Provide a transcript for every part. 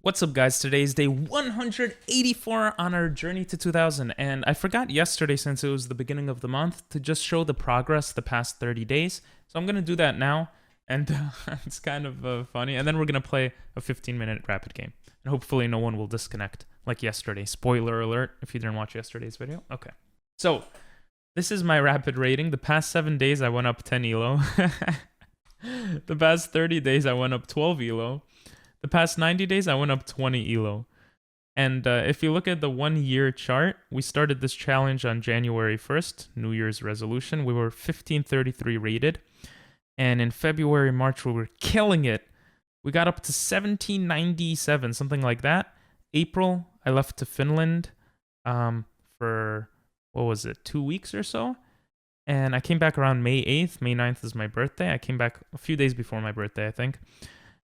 What's up, guys? Today is day 184 on our journey to 2000, and I forgot yesterday, since it was the beginning of the month, to just show the progress the past 30 days. So I'm gonna do that now, and it's kind of funny. And then we're gonna play a 15-minute rapid game, and hopefully no one will disconnect like yesterday. Spoiler alert if you didn't watch yesterday's video. Okay, so this is my rapid rating. The past 7 days I went up 10 elo. The past 30 days I went up 12 elo. The past 90 days, I went up 20 elo. And if you look at the 1 year chart, we started this challenge on January 1st, New Year's resolution. We were 1533 rated. And in February, March, we were killing it. We got up to 1797, something like that. April, I left to Finland for, what was it, 2 weeks or so? And I came back around May 8th. May 9th is my birthday. I came back a few days before my birthday, I think.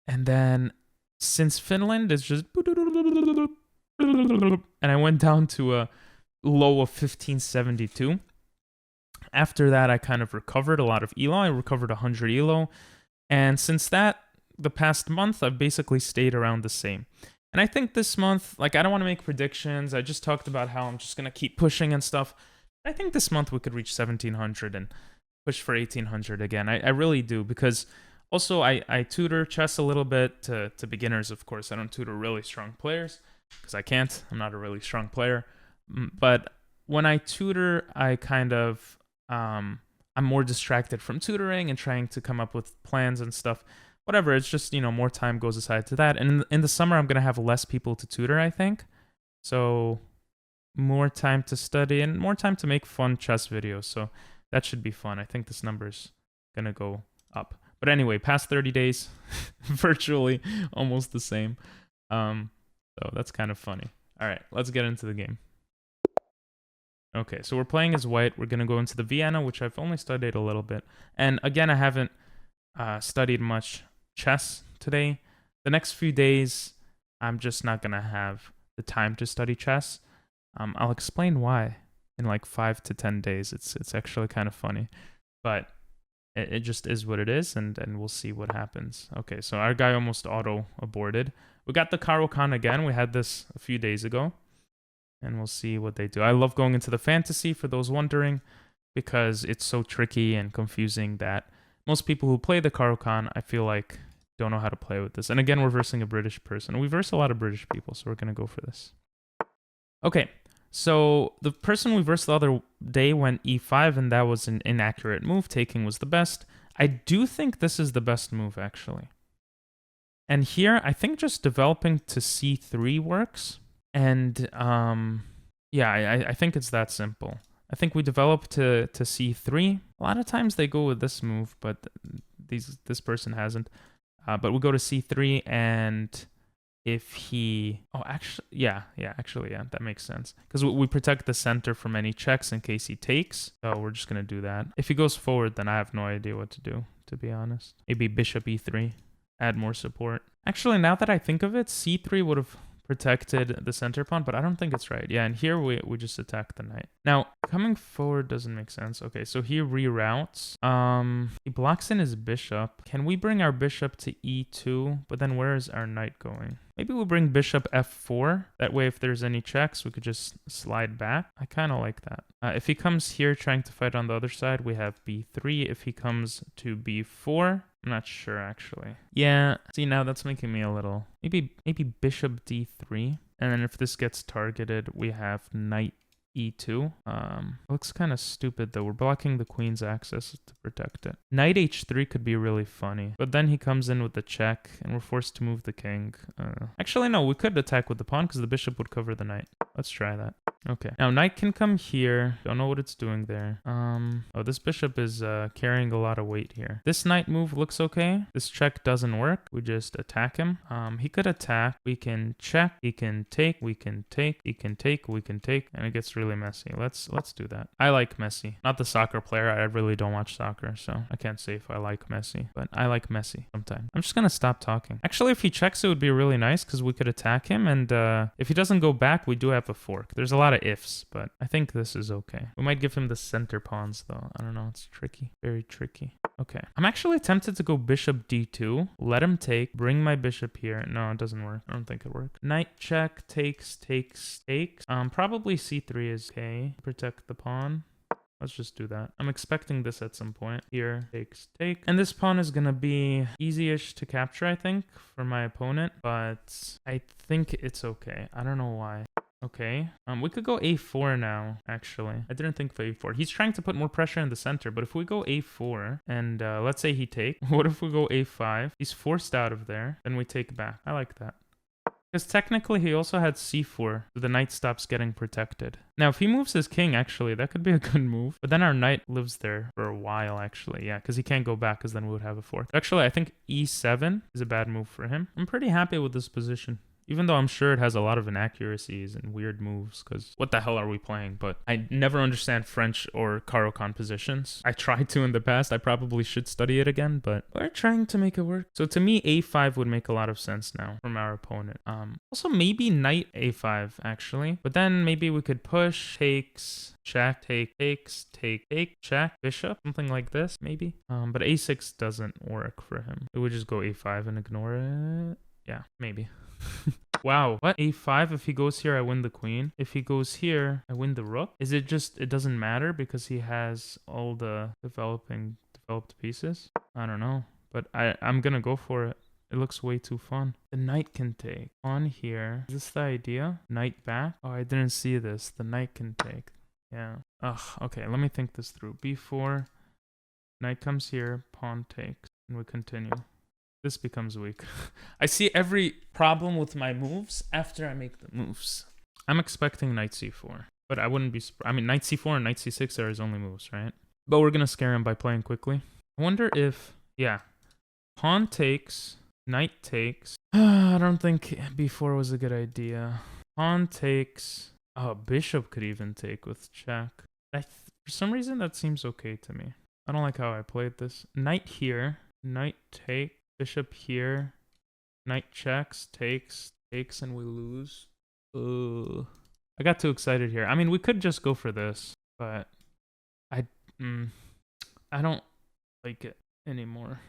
And then since Finland is just, and I went down to a low of 1572. After that, I kind of recovered a lot of elo. I recovered 100 elo. And since that, the past month, I've basically stayed around the same. And I think this month, like, I don't want to make predictions. I just talked about how I'm just going to keep pushing and stuff. I think this month we could reach 1700 and push for 1800 again. I really do, because also, I tutor chess a little bit to beginners, of course. I don't tutor really strong players because I can't. I'm not a really strong player. But when I tutor, I kind of, I'm more distracted from tutoring and trying to come up with plans and stuff. Whatever, it's just, you know, more time goes aside to that. And in the summer, I'm going to have less people to tutor, I think. So more time to study and more time to make fun chess videos. So that should be fun. I think this number's going to go up. But anyway, past 30 days, virtually almost the same. So that's kind of funny. All right, let's get into the game. Okay, so we're playing as white. We're going to go into the Vienna, which I've only studied a little bit. And again, I haven't studied much chess today. The next few days, I'm just not going to have the time to study chess. I'll explain why in like 5 to 10 days. It's actually kind of funny. But it just is what it is, and we'll see what happens. Okay, so our guy almost auto-aborted. We got the Caro-Kann again. We had this a few days ago, and we'll see what they do. I love going into the fantasy, for those wondering, because it's so tricky and confusing that most people who play the Caro-Kann, I feel like, don't know how to play with this. And again, we're versing a British person. We verse a lot of British people, so we're going to go for this. Okay. So the person we versed the other day went e5, and that was an inaccurate move. Taking was the best. I do think this is the best move, actually. And here, I think just developing to c3 works. And yeah, I think it's that simple. I think we develop to c3. A lot of times they go with this move, but this person hasn't. But we go to c3, and if he, actually, yeah, that makes sense. Because we protect the center from any checks in case he takes. So we're just going to do that. If he goes forward, then I have no idea what to do, to be honest. Maybe bishop e3, add more support. Actually, now that I think of it, c3 would have protected the center pawn, but I don't think it's right. Yeah, and here we just attack the knight. Now, coming forward doesn't make sense. Okay, so he reroutes. He blocks in his bishop. Can we bring our bishop to e2? But then where is our knight going? Maybe we'll bring bishop f4. That way, if there's any checks, we could just slide back. I kind of like that. If he comes here trying to fight on the other side, we have b3. If he comes to b4, I'm not sure, actually. Yeah, see, now that's making me a little... Maybe bishop d3. And then if this gets targeted, we have knight e2. Looks kind of stupid, though. We're blocking the queen's access to protect it. Knight h3 could be really funny. But then he comes in with the check, and we're forced to move the king. Actually, no, we could attack with the pawn, because the bishop would cover the knight. Let's try that. Okay. Now, knight can come here. Don't know what it's doing there. Oh, this bishop is carrying a lot of weight here. This knight move looks okay. This check doesn't work. We just attack him. He could attack. We can check. He can take. We can take. He can take. We can take. And it gets really messy. Let's do that. I like Messi. Not the soccer player. I really don't watch soccer, so I can't say if I like Messi. But I like Messi sometimes. I'm just going to stop talking. Actually, if he checks, it would be really nice, because we could attack him. And if he doesn't go back, we do have a fork. There's a lot lot of ifs, but I think this is okay. We might give him the center pawns, though. I don't know. It's tricky. Very tricky. Okay. I'm actually tempted to go bishop d2. Let him take. Bring my bishop here. No, it doesn't work. I don't think it works. Knight check. Takes. Probably c3 is okay. Protect the pawn. Let's just do that. I'm expecting this at some point. Here, take. And this pawn is gonna be easy-ish to capture, I think, for my opponent. But I think it's okay. I don't know why. Okay. We could go a4 now, actually. I didn't think for a4. He's trying to put more pressure in the center, but if we go a4 and let's say he take, what if we go a5? He's forced out of there, then we take back. I like that. Because technically he also had c4, so the knight stops getting protected. Now, if he moves his king, actually, that could be a good move. But then our knight lives there for a while, actually. Yeah, because he can't go back, because then we would have a fork. Actually, I think e7 is a bad move for him. I'm pretty happy with this position. Even though I'm sure it has a lot of inaccuracies and weird moves, because what the hell are we playing? But I never understand French or Caro-Kann positions. I tried to in the past. I probably should study it again, but we're trying to make it work. So to me, a5 would make a lot of sense now from our opponent. Also, maybe knight a5, actually. But then maybe we could push, takes, check, takes, take, check, bishop, something like this, maybe. But a6 doesn't work for him. We would just go a5 and ignore it. Yeah, maybe. Wow, what? a5, if he goes here, I win the queen. If he goes here, I win the rook. Is it just, it doesn't matter because he has all the developed pieces? I don't know, but I'm gonna go for it. It looks way too fun. The knight can take. On here, is this the idea? Knight back? Oh, I didn't see this. The knight can take. Yeah. Ugh, okay, let me think this through. b4, knight comes here, pawn takes, and we continue. This becomes weak. I see every problem with my moves after I make the moves. I'm expecting knight c4, but I wouldn't be surprised. I mean, knight c4 and knight c6 are his only moves, right? But we're going to scare him by playing quickly. I wonder if, yeah, pawn takes, knight takes. I don't think b4 was a good idea. Pawn takes. Oh, bishop could even take with check. For some reason, that seems okay to me. I don't like how I played this. Knight here, knight take. Bishop here, knight checks, takes, and we lose. Ugh. I got too excited here. I mean, we could just go for this, but I don't like it anymore.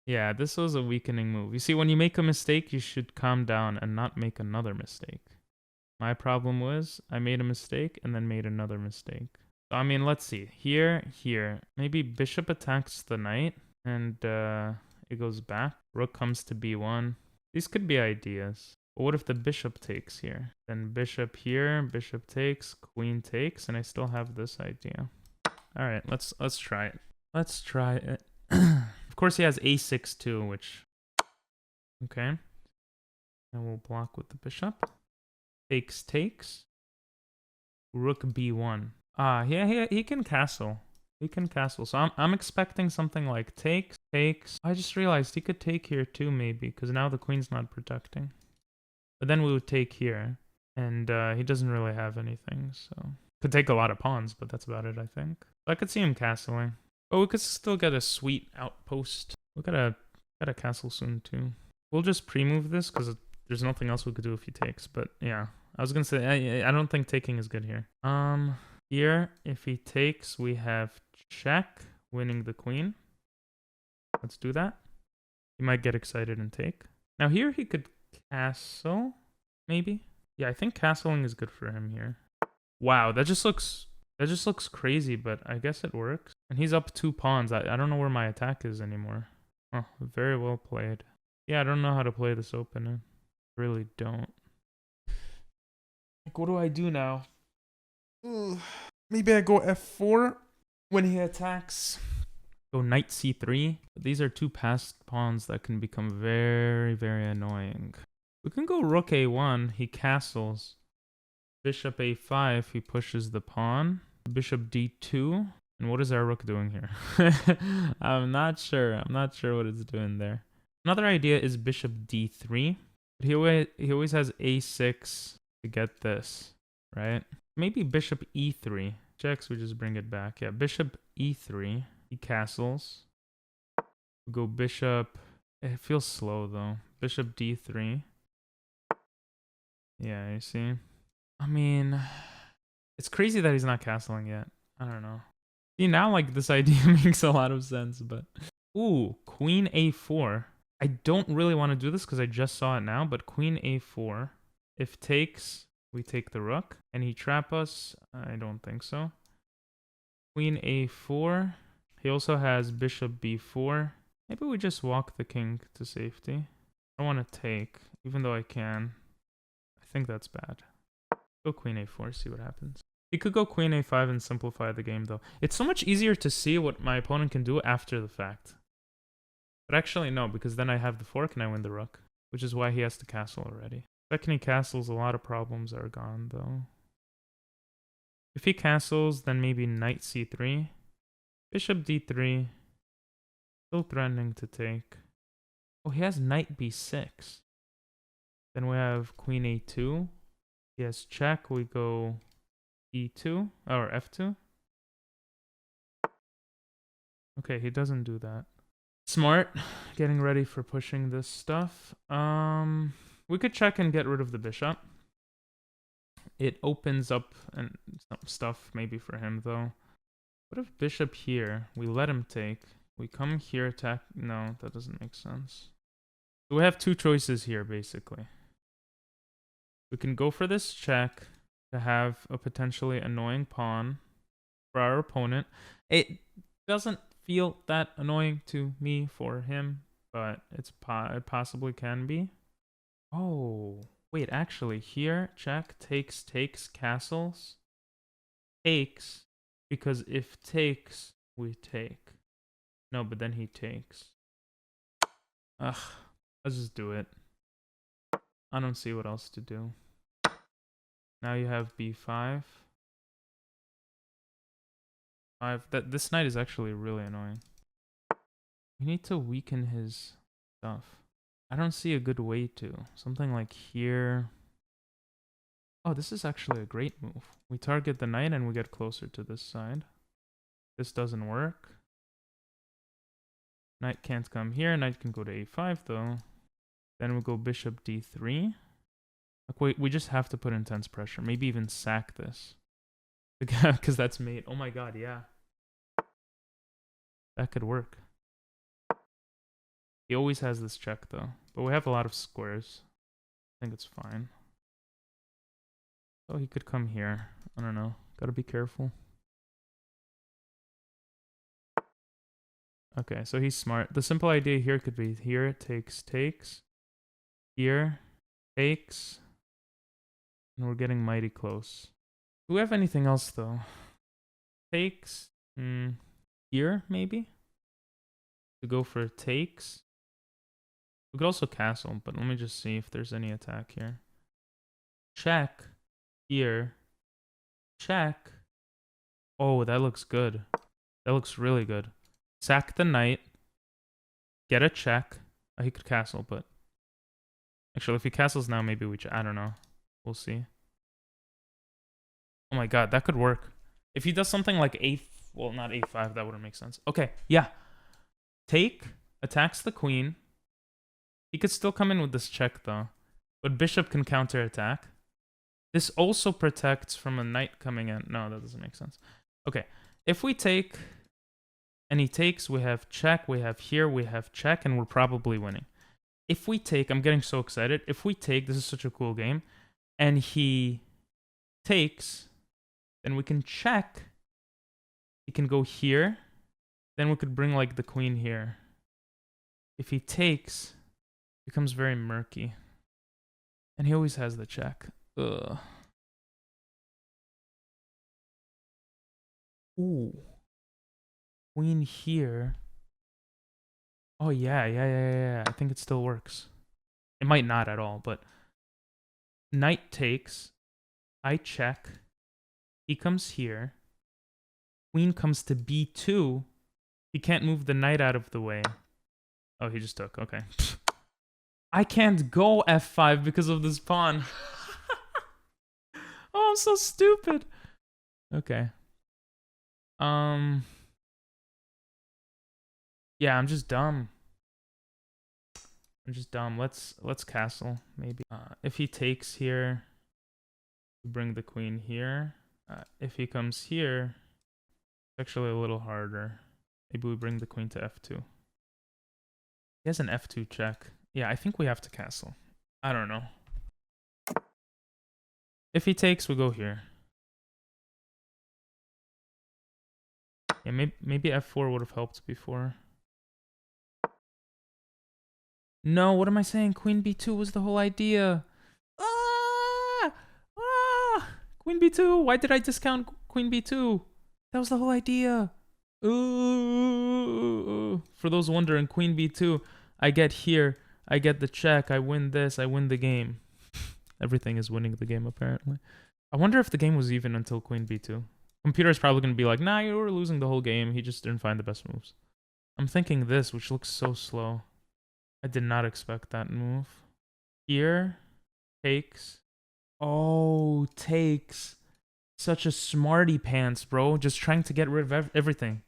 Yeah, this was a weakening move. You see, when you make a mistake, you should calm down and not make another mistake. My problem was I made a mistake and then made another mistake. I mean, let's see. Here. Maybe bishop attacks the knight, and it goes back. Rook comes to b1. These could be ideas. But what if the bishop takes here? Then bishop here, bishop takes, queen takes, and I still have this idea. All right, let's try it. Let's try it. Of course, he has a6 too, which... Okay. And we'll block with the bishop. Takes. Rook b1. Yeah, he can castle. He can castle. So I'm expecting something like takes. I just realized he could take here too, maybe, because now the queen's not protecting. But then we would take here, and he doesn't really have anything, so could take a lot of pawns, but that's about it, I think. So I could see him castling. But we could still get a sweet outpost. We got a castle soon too. We'll just pre-move this because there's nothing else we could do if he takes. But yeah, I was gonna say I don't think taking is good here. Here, if he takes, we have check, winning the queen. Let's do that. He might get excited and take. Now here he could castle, maybe. Yeah, I think castling is good for him here. Wow, that just looks crazy, but I guess it works. And he's up 2 pawns. I don't know where my attack is anymore. Oh, very well played. Yeah, I don't know how to play this opening. Really don't. Like, what do I do now? Maybe I go f4 when he attacks. Go knight c3. These are 2 passed pawns that can become very, very annoying. We can go rook a1. He castles. Bishop a5. He pushes the pawn. Bishop d2. And what is our rook doing here? I'm not sure. I'm not sure what it's doing there. Another idea is bishop d3. But he always has a6 to get this, right? Maybe bishop e3. Checks, we just bring it back. Yeah, bishop e3. He castles. We go bishop. It feels slow though. Bishop d3. Yeah, you see? I mean, it's crazy that he's not castling yet. I don't know. See, now, like, this idea makes a lot of sense, but... Ooh, queen a4. I don't really want to do this because I just saw it now, but queen a4. If takes, we take the rook. And he trap us? I don't think so. Queen a4. He also has bishop b4. Maybe we just walk the king to safety. I want to take, even though I can. I think that's bad. Go queen a4, see what happens. He could go queen a5 and simplify the game, though. It's so much easier to see what my opponent can do after the fact. But actually, no, because then I have the fork and I win the rook, which is why he has to castle already. Second he castles, a lot of problems are gone, though. If he castles, then maybe knight c3. Bishop d3. Still threatening to take. Oh, he has knight b6. Then we have queen a2. He has check. We go e2 or f2. Okay, he doesn't do that. Smart. Getting ready for pushing this stuff. We could check and get rid of the bishop. It opens up and some stuff maybe for him though. What if bishop here? We let him take. We come here, attack. No, that doesn't make sense. So we have two choices here basically. We can go for this check to have a potentially annoying pawn for our opponent. It doesn't feel that annoying to me for him, but it possibly can be. Oh, wait, actually, here, check, takes, castles. Takes, because if takes, we take. No, but then he takes. Ugh, let's just do it. I don't see what else to do. Now you have b5. This knight is actually really annoying. We need to weaken his stuff. I don't see a good way to. Something like here. Oh, this is actually a great move. We target the knight and we get closer to this side. This doesn't work. Knight can't come here. Knight can go to a5 though. Then we go bishop d3. Like, we just have to put intense pressure. Maybe even sack this. Because that's mate. Oh my god, yeah. That could work. He always has this check though. But we have a lot of squares. I think it's fine. Oh, he could come here. I don't know. Gotta be careful. Okay, so he's smart. The simple idea here could be here, takes. Here, takes. And we're getting mighty close. Do we have anything else though? Takes. Here, maybe? To go for takes. We could also castle, but let me just see if there's any attack here. Check. Here. Check. Oh, that looks good. That looks really good. Sack the knight. Get a check. Oh, he could castle, but... Actually, if he castles now, maybe we... I don't know. We'll see. Oh my god, that could work. If he does something like well, not a5, that wouldn't make sense. Okay, yeah. Take. Attacks the queen. He could still come in with this check, though. But bishop can counterattack. This also protects from a knight coming in. No, that doesn't make sense. Okay, if we take... And he takes, we have check, we have here, we have check, and we're probably winning. If we take, I'm getting so excited. If we take, this is such a cool game, and he takes, then we can check. He can go here. Then we could bring, like, the queen here. If he takes, it becomes very murky. And he always has the check. Ugh. Ooh. Queen here. Oh, yeah. I think it still works. It might not at all, but... Knight takes. I check. He comes here. Queen comes to b2. He can't move the knight out of the way. Oh, he just took. Okay. I can't go f5 because of this pawn. Oh, I'm so stupid. Okay. Yeah, I'm just dumb. Let's castle, maybe. If he takes here, Bring the queen here. If he comes here, it's actually a little harder. Maybe we bring the queen to f2. He has an f2 check. Yeah, I think we have to castle. I don't know. If he takes, we go here. Yeah, maybe f4 would have helped before. No, what am I saying? Queen b2 was the whole idea. Ah! Ah! Queen b2. Why did I discount queen b2? That was the whole idea. Ooh. For those wondering, queen b2. I get here. I get the check. I win this. I win the game. Everything is winning the game, apparently. I wonder if the game was even until queen b2. Computer's probably going to be like, nah, you were losing the whole game. He just didn't find the best moves. I'm thinking this, which looks so slow. I did not expect that move. Here. Takes. Oh, takes. Such a smarty pants, bro. Just trying to get rid of everything.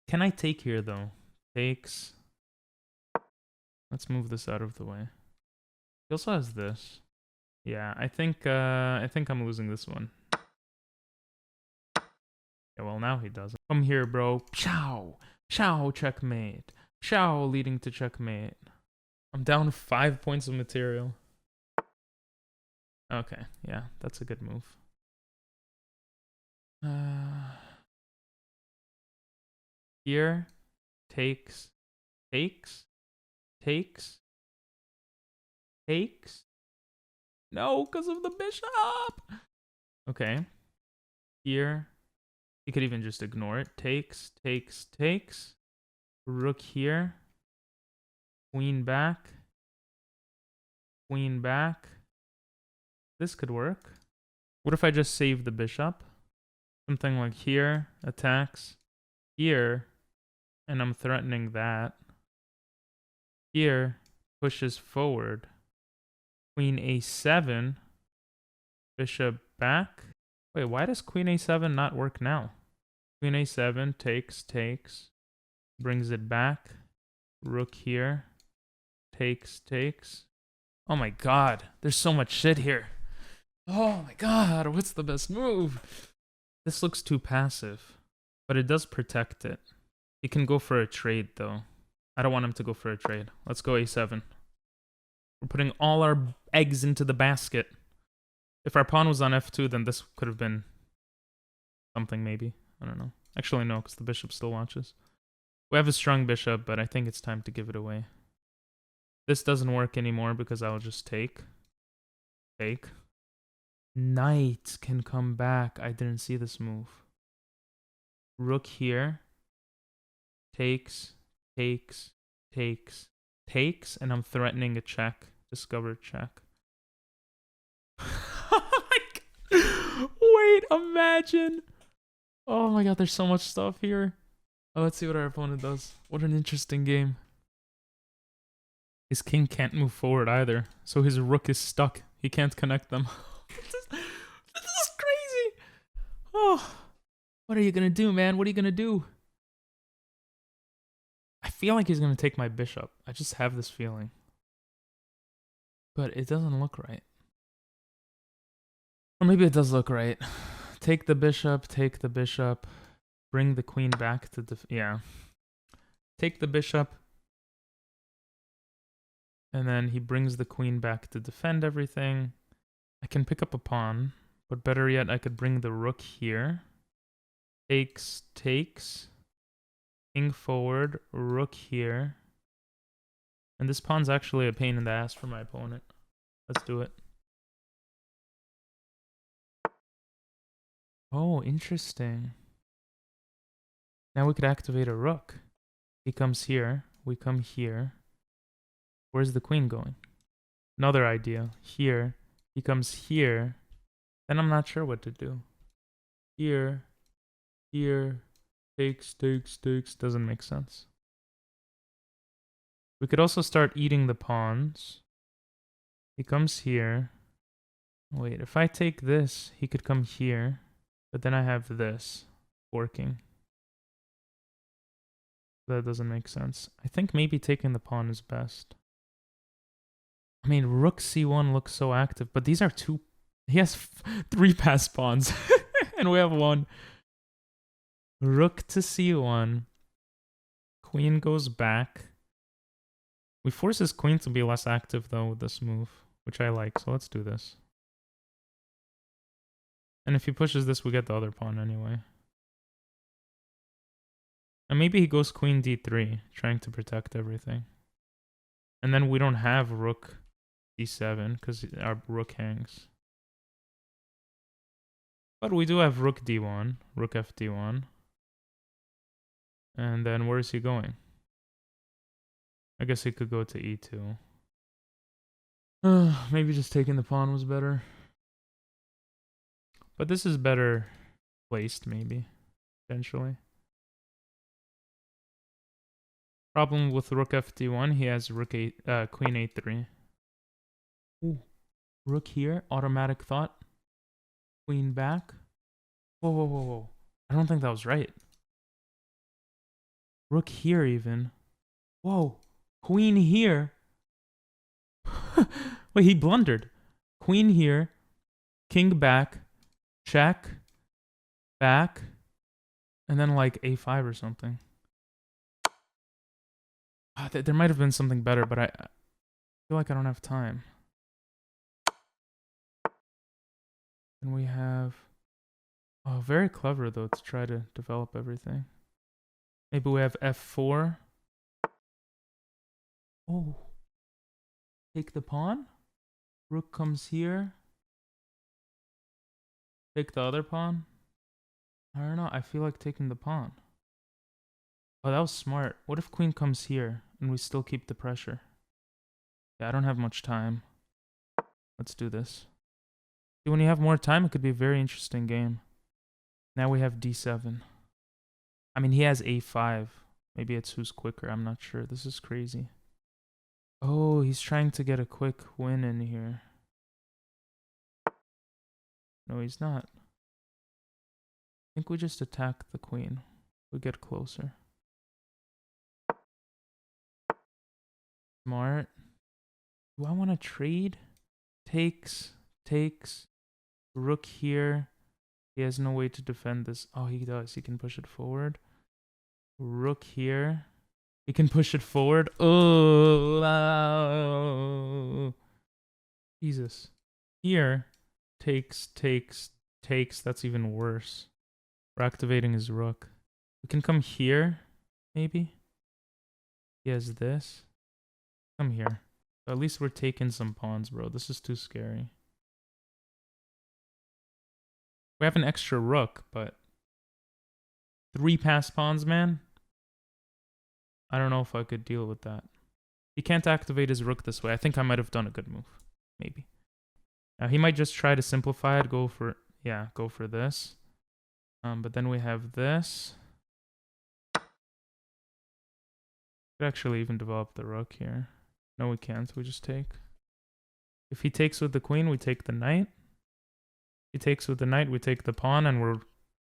Can I take here, though? Takes. Let's move this out of the way. He also has this. Yeah, I think I'm losing this one. Yeah, well, now he doesn't. Come here, bro. Chow. Chow, checkmate. Chow, leading to checkmate. I'm down 5 points of material. Okay, yeah, that's a good move. Here. Takes. Takes. Takes. Takes. No, because of the bishop. Okay. Here. You could even just ignore it. Takes, takes, takes. Rook here. Queen back. Queen back. This could work. What if I just save the bishop? Something like here, attacks. Here, and I'm threatening that. Here, pushes forward. Queen a7. Bishop back. Wait, why does queen a7 not work now? Queen a7, takes, takes. Brings it back. Rook here. Takes, takes. Oh my god, there's so much shit here. Oh my god, what's the best move? This looks too passive, but it does protect it. He can go for a trade, though. I don't want him to go for a trade. Let's go a7. We're putting all our eggs into the basket. If our pawn was on f2, then this could have been something, maybe. I don't know. Actually, no, because the bishop still watches. We have a strong bishop, but I think it's time to give it away. This doesn't work anymore because I'll just take. Take. Knight can come back. I didn't see this move. Rook here. Takes, takes, takes, takes, and I'm threatening a check. Discover check. Wait, imagine. Oh my god, there's so much stuff here. Oh, let's see what our opponent does. What an interesting game. His king can't move forward either, so his rook is stuck. He can't connect them. This is crazy. Oh, what are you gonna do, man? What are you gonna do? I feel like he's gonna take my bishop. I just have this feeling. But it doesn't look right. Or maybe it does look right. Take the bishop, take the bishop. Bring the queen back to the... Yeah. Take the bishop. And then he brings the queen back to defend everything. I can pick up a pawn. But better yet, I could bring the rook here. Takes, takes. King forward, rook here. And this pawn's actually a pain in the ass for my opponent. Let's do it. Oh, interesting. Now we could activate a rook. He comes here. We come here. Where's the queen going? Another idea. Here. He comes here. Then I'm not sure what to do. Here. Here. Takes, takes, takes. Doesn't make sense. We could also start eating the pawns. He comes here. Wait, if I take this, he could come here. But then I have this working. That doesn't make sense. I think maybe taking the pawn is best. I mean, rook c1 looks so active, but these are two... He has 3 passed pawns. And we have 1. Rook to c1. Queen goes back. We force his queen to be less active, though, with this move, which I like. So let's do this. And if he pushes this, we get the other pawn anyway. And maybe he goes queen d3, trying to protect everything. And then we don't have rook d7, because our rook hangs. But we do have rook d1, rook f d1. And then where is he going? I guess he could go to e2. Maybe just taking the pawn was better. But this is better placed, maybe, potentially. Problem with rook f d1, he has rook queen a3. Ooh, rook here, automatic thought. Queen back. Whoa, whoa, whoa, whoa. I don't think that was right. Rook here even. Whoa, queen here. Wait, he blundered. Queen here, king back, check, back, and then like a5 or something. There might have been something better, but I feel like I don't have time. And we have... Oh, very clever, though, to try to develop everything. Maybe we have f4. Oh. Take the pawn. Rook comes here. Take the other pawn. I don't know. I feel like taking the pawn. Oh, that was smart. What if queen comes here and we still keep the pressure? Yeah, I don't have much time. Let's do this. See, when you have more time, it could be a very interesting game. Now we have d7. I mean, he has a5. Maybe it's who's quicker. I'm not sure. This is crazy. Oh, he's trying to get a quick win in here. No, he's not. I think we just attack the queen. We get closer. Smart. Do I want to trade? Takes. Rook here. He has no way to defend this. Oh, he does. He can push it forward. Rook here. He can push it forward. Oh, Jesus. Here. Takes. That's even worse. We're activating his rook. We can come here, maybe. He has this. Come here. At least we're taking some pawns, bro. This is too scary. We have an extra rook, but 3 passed pawns, man. I don't know if I could deal with that. He can't activate his rook this way. I think I might have done a good move. Maybe. Now he might just try to simplify it. Go for this. But then we have this. Could actually even develop the rook here. No, we can't. We just take. If he takes with the queen, we take the knight. He takes with the knight, we take the pawn, and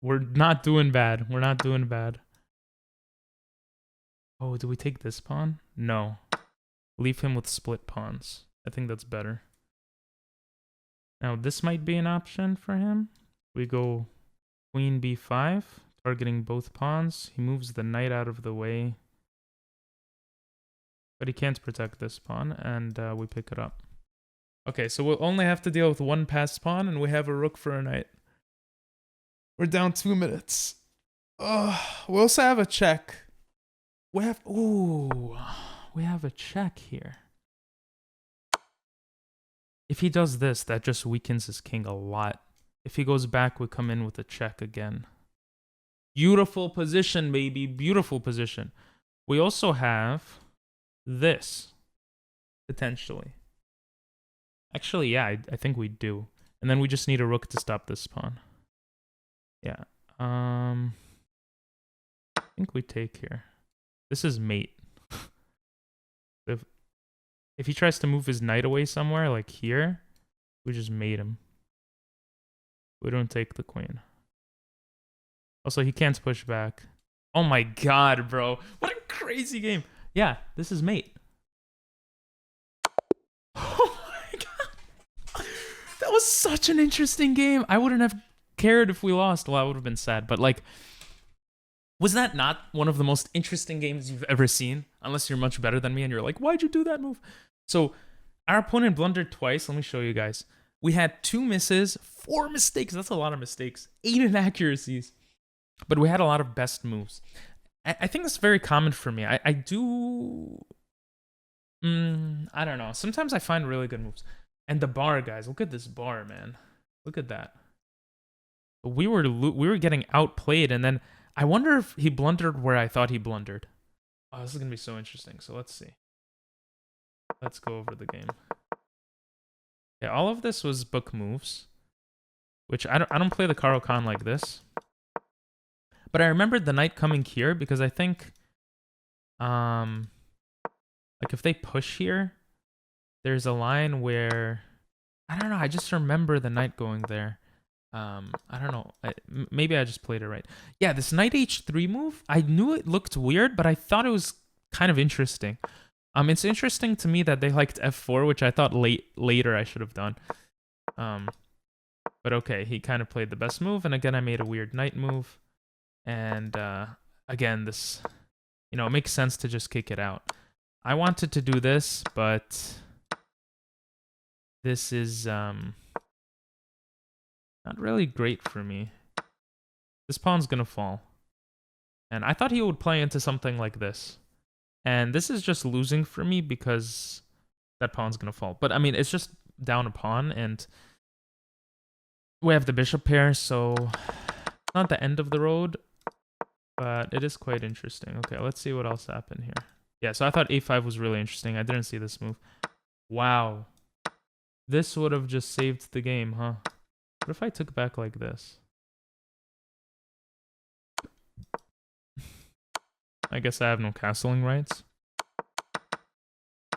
we're not doing bad. We're not doing bad. Oh, do we take this pawn? No. Leave him with split pawns. I think that's better. Now, this might be an option for him. We go queen b5, targeting both pawns. He moves the knight out of the way. But he can't protect this pawn, and we pick it up. Okay, so we'll only have to deal with 1 passed pawn, and we have a rook for a knight. We're down 2 minutes. Oh, we also have a check. We have a check here. If he does this, that just weakens his king a lot. If he goes back, we come in with a check again. Beautiful position, baby. Beautiful position. We also have this, potentially. Actually, yeah, I think we do. And then we just need a rook to stop this pawn. Yeah. I think we take here. This is mate. If he tries to move his knight away somewhere, like here, we just mate him. We don't take the queen. Also, he can't push back. Oh my god, bro. What a crazy game. Yeah, this is mate. was such an interesting game. I wouldn't have cared if we lost. Well, I would have been sad, but like, was that not one of the most interesting games you've ever seen? Unless you're much better than me and you're like, why'd you do that move? So our opponent blundered twice. Let me show you guys. We had 2 misses, 4 mistakes. That's a lot of mistakes. 8 inaccuracies. But we had a lot of best moves. I think that's very common for me. I do... I don't know. Sometimes I find really good moves. And the bar, guys. Look at this bar, man. Look at that. We were getting outplayed, and then I wonder if he blundered where I thought he blundered. Oh, this is going to be so interesting. So let's see. Let's go over the game. Yeah, all of this was book moves, which I don't play the Karo Khan like this. But I remembered the knight coming here because I think like if they push here, there's a line where I don't know, I just remember the knight going there. I don't know. Maybe I just played it right. Yeah, this knight h3 move, I knew it looked weird, but I thought it was kind of interesting. It's interesting to me that they liked f4, which I thought later I should have done. But okay, he kind of played the best move, and again I made a weird knight move. And again, this, you know, it makes sense to just kick it out. I wanted to do this, but this is not really great for me. This pawn's gonna fall. And I thought he would play into something like this. And this is just losing for me because that pawn's gonna fall. But I mean, it's just down a pawn, and we have the bishop pair, so it's not the end of the road, but it is quite interesting. Okay, let's see what else happened here. Yeah, so I thought a5 was really interesting. I didn't see this move. Wow. This would have just saved the game, huh? What if I took back like this? I guess I have no castling rights.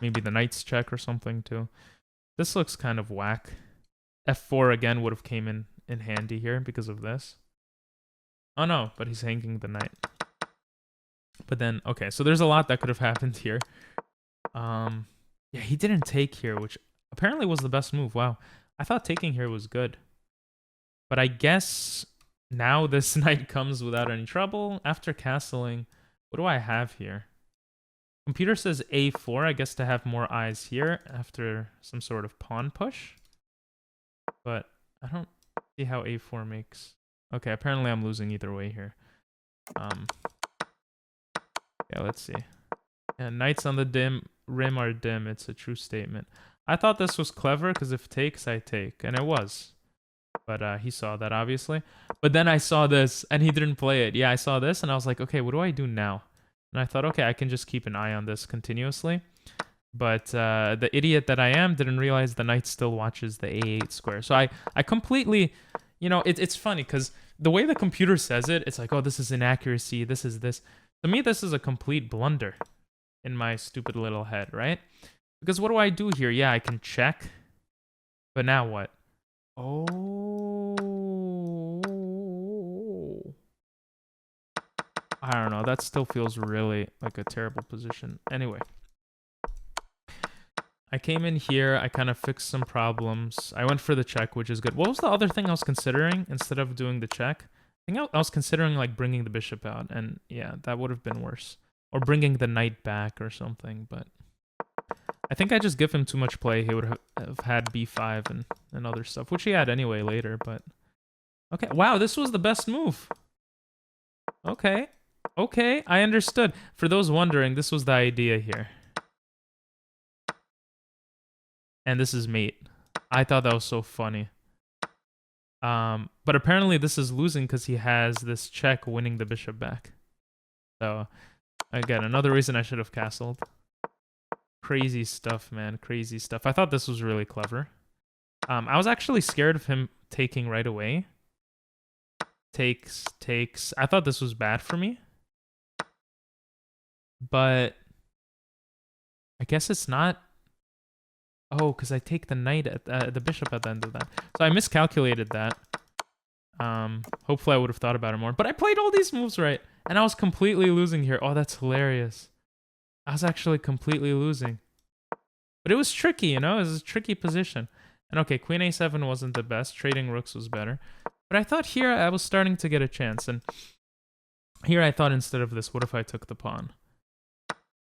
Maybe the knight's check or something too. This looks kind of whack. f4 again would have came in handy here because of this. Oh no, but he's hanging the knight. But then, okay, so there's a lot that could have happened here. Yeah, he didn't take here, which apparently was the best move. Wow. I thought taking here was good. But I guess now this knight comes without any trouble. After castling, what do I have here? Computer says a4, I guess to have more eyes here after some sort of pawn push. But I don't see how a4 makes... Okay, apparently I'm losing either way here. Yeah, let's see. Yeah, knights on the rim are dim. It's a true statement. I thought this was clever because if takes, I take. And it was. But he saw that, obviously. But then I saw this, and he didn't play it. Yeah, I saw this, and I was like, okay, what do I do now? And I thought, okay, I can just keep an eye on this continuously. But the idiot that I am didn't realize the knight still watches the a8 square. So I completely... You know, it's funny, because the way the computer says it, it's like, oh, this is inaccuracy, this is this. To me, this is a complete blunder in my stupid little head, right? Because what do I do here? Yeah, I can check. But now what? Oh. I don't know. That still feels really like a terrible position. Anyway. I came in here. I kind of fixed some problems. I went for the check, which is good. What was the other thing I was considering instead of doing the check? I think I was considering like bringing the bishop out. And yeah, that would have been worse. Or bringing the knight back or something. But I think I just give him too much play. He would have had b5 and other stuff, which he had anyway later. But okay. Wow, this was the best move. Okay. Okay, I understood. For those wondering, this was the idea here. And this is mate. I thought that was so funny. But apparently this is losing because he has this check winning the bishop back. So, again, another reason I should have castled. Crazy stuff, man. Crazy stuff. I thought this was really clever. I was actually scared of him taking right away. Takes. I thought this was bad for me. But I guess it's not. Oh, because I take the knight at the bishop at the end of that. So I miscalculated that. Hopefully I would have thought about it more. But I played all these moves right. And I was completely losing here. Oh, that's hilarious. I was actually completely losing. But it was tricky, you know? It was a tricky position. And okay, queen a7 wasn't the best. Trading rooks was better. But I thought here I was starting to get a chance. And here I thought instead of this, what if I took the pawn?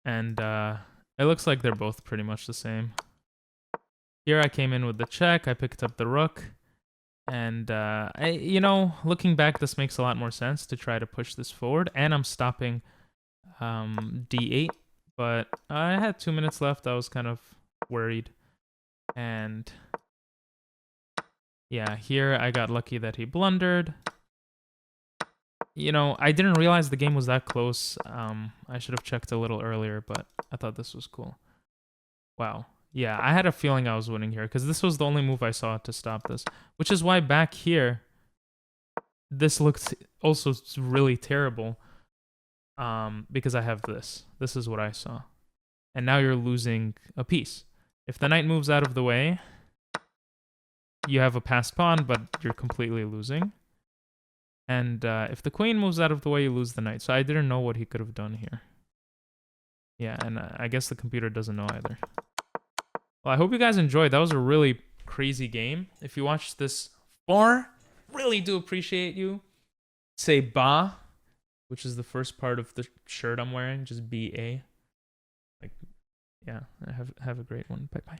And it looks like they're both pretty much the same. Here I came in with the check. I picked up the rook. And, you know, looking back, this makes a lot more sense to try to push this forward. And I'm stopping d8. But I had 2 minutes left. I was kind of worried. And yeah, here I got lucky that he blundered. You know, I didn't realize the game was that close. I should have checked a little earlier, but I thought this was cool. Wow. Yeah, I had a feeling I was winning here because this was the only move I saw to stop this, which is why back here, this looked also really terrible because I have this. This is what I saw. And now you're losing a piece. If the knight moves out of the way, you have a passed pawn, but you're completely losing. And if the queen moves out of the way, you lose the knight. So I didn't know what he could have done here. Yeah, and I guess the computer doesn't know either. Well, I hope you guys enjoyed. That was a really crazy game. If you watched this far, really do appreciate you. Say ba, which is the first part of the shirt I'm wearing. Just B-A. Like, yeah, have a great one. Bye-bye.